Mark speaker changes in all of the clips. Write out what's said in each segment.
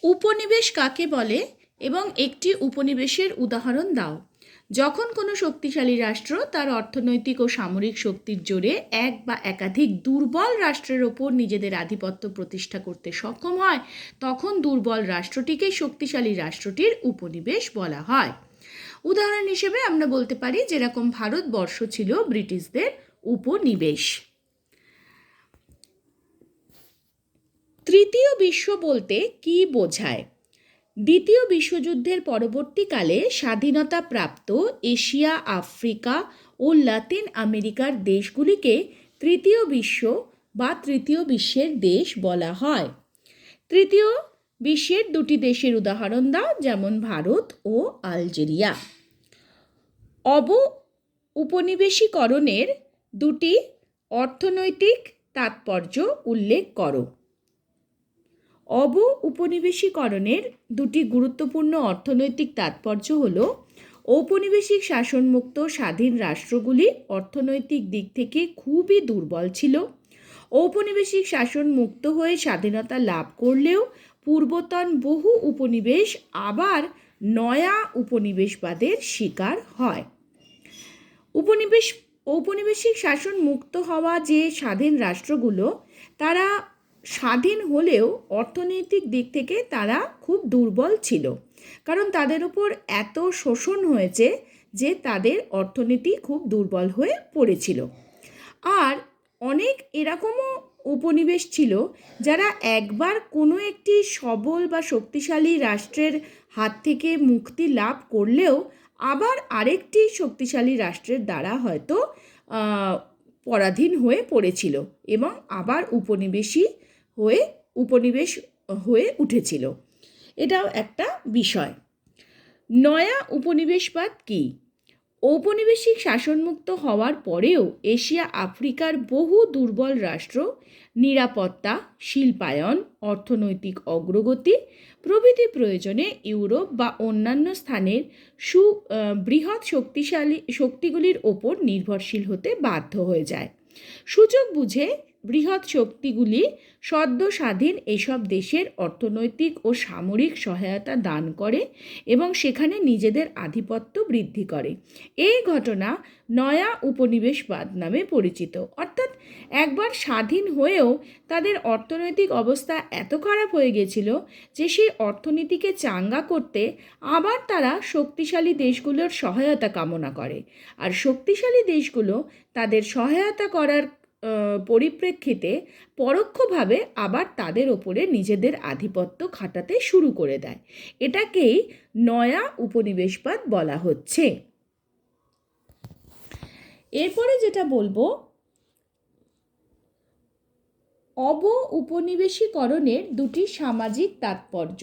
Speaker 1: উপনিবেশ কাকে বলে এবং একটি উপনিবেশের উদাহরণ দাও। যখন কোনো শক্তিশালী রাষ্ট্র তার অর্থনৈতিক ও সামরিক শক্তির জোরে এক বা একাধিক দুর্বল রাষ্ট্রের ওপর নিজেদের আধিপত্য প্রতিষ্ঠা করতে সক্ষম হয়, তখন দুর্বল রাষ্ট্রটিকে শক্তিশালী রাষ্ট্রটির উপনিবেশ বলা হয়। উদাহরণ হিসেবে আমরা বলতে পারি যেরকম ভারতবর্ষ ছিল ব্রিটিশদের উপনিবেশ। তৃতীয় বিশ্ব বলতে কি বোঝায়? দ্বিতীয় বিশ্বযুদ্ধের পরবর্তীকালে স্বাধীনতাপ্রাপ্ত এশিয়া, আফ্রিকা ও লাতিন আমেরিকার দেশগুলিকে তৃতীয় বিশ্ব বা তৃতীয় বিশ্বের দেশ বলা হয়। তৃতীয় বিশ্বের দুটি দেশের উদাহরণ দাও, যেমন ভারত ও আলজেরিয়া। উপনিবেশীকরণের দুটি অর্থনৈতিক তাৎপর্য উল্লেখ করো। উপনিবেশীকরণের দুটি গুরুত্বপূর্ণ অর্থনৈতিক তাৎপর্য হল, ঔপনিবেশিক শাসনমুক্ত স্বাধীন রাষ্ট্রগুলি অর্থনৈতিক দিক থেকে খুবই দুর্বল ছিল। ঔপনিবেশিক শাসন মুক্ত হয়ে স্বাধীনতা লাভ করলেও পূর্বতন বহু উপনিবেশ আবার নয়া উপনিবেশবাদের শিকার হয়। ঔপনিবেশিক শাসন মুক্ত হওয়া যে স্বাধীন রাষ্ট্রগুলো, তারা স্বাধীন হলেও অর্থনৈতিক দিক থেকে তারা খুব দুর্বল ছিল, কারণ তাদের উপর এত শোষণ হয়েছে যে তাদের অর্থনীতি খুব দুর্বল হয়ে পড়েছিল। আর অনেক এরকমও উপনিবেশ ছিল যারা একবার কোনো একটি সবল বা শক্তিশালী রাষ্ট্রের হাত থেকে মুক্তি লাভ করলেও আবার আরেকটি শক্তিশালী রাষ্ট্রের দ্বারা হয়তো পরাধীন হয়ে পড়েছিল এবং আবার উপনিবেশ হয়ে উঠেছিল। এটাও একটা বিষয়। নয়া উপনিবেশবাদ কি? ঔপনিবেশিক শাসনমুক্ত হওয়ার পরেও এশিয়া, আফ্রিকার বহু দুর্বল রাষ্ট্র নিরাপত্তা, শিল্পায়ন, অর্থনৈতিক অগ্রগতি প্রভৃতি প্রয়োজনে ইউরোপ বা অন্যান্য স্থানের বৃহৎ শক্তিগুলির ওপর নির্ভরশীল হতে বাধ্য হয়ে যায়। সুযোগ বুঝে বৃহৎ শক্তিগুলি সদ্য স্বাধীন এসব দেশের অর্থনৈতিক ও সামরিক সহায়তা দান করে এবং সেখানে নিজেদের আধিপত্য বৃদ্ধি করে। এই ঘটনা নয়া উপনিবেশবাদ নামে পরিচিত। অর্থাৎ একবার স্বাধীন হয়েও তাদের অর্থনৈতিক অবস্থা এত খারাপ হয়ে গেছিল যে সেই অর্থনীতিকে চাঙ্গা করতে আবার তারা শক্তিশালী দেশগুলোর সহায়তা কামনা করে, আর শক্তিশালী দেশগুলো তাদের সহায়তা করার পরিপ্রেক্ষিতে পরোক্ষভাবে আবার তাদের ওপরে নিজেদের আধিপত্য খাটাতে শুরু করে দেয়। এটাকেই নয়া উপনিবেশবাদ বলা হচ্ছে। এরপরে যেটা বলবো, উপনিবেশীকরণের দুটি সামাজিক তাৎপর্য।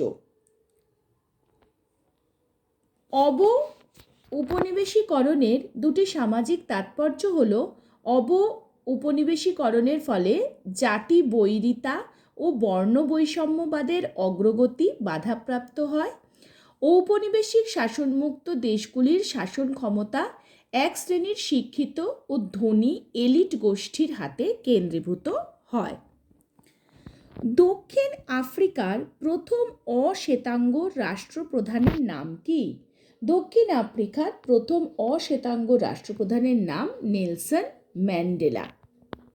Speaker 1: উপনিবেশীকরণের দুটি সামাজিক তাৎপর্য হলো, উপনিবেশীকরণের ফলে জাতি বৈরিতা ও বর্ণ বৈষম্যবাদের অগ্রগতি বাধাপ্রাপ্ত হয়। ঔপনিবেশিক শাসনমুক্ত দেশগুলির শাসন ক্ষমতা এক শ্রেণীর শিক্ষিত ও ধনী এলিট গোষ্ঠীর হাতে কেন্দ্রীভূত হয়। দক্ষিণ আফ্রিকার প্রথম অশ্বেতাঙ্গ রাষ্ট্রপ্রধানের নাম কি? দক্ষিণ আফ্রিকার প্রথম অশ্বেতাঙ্গ রাষ্ট্রপ্রধানের নাম নেলসন ম্যান্ডেলা।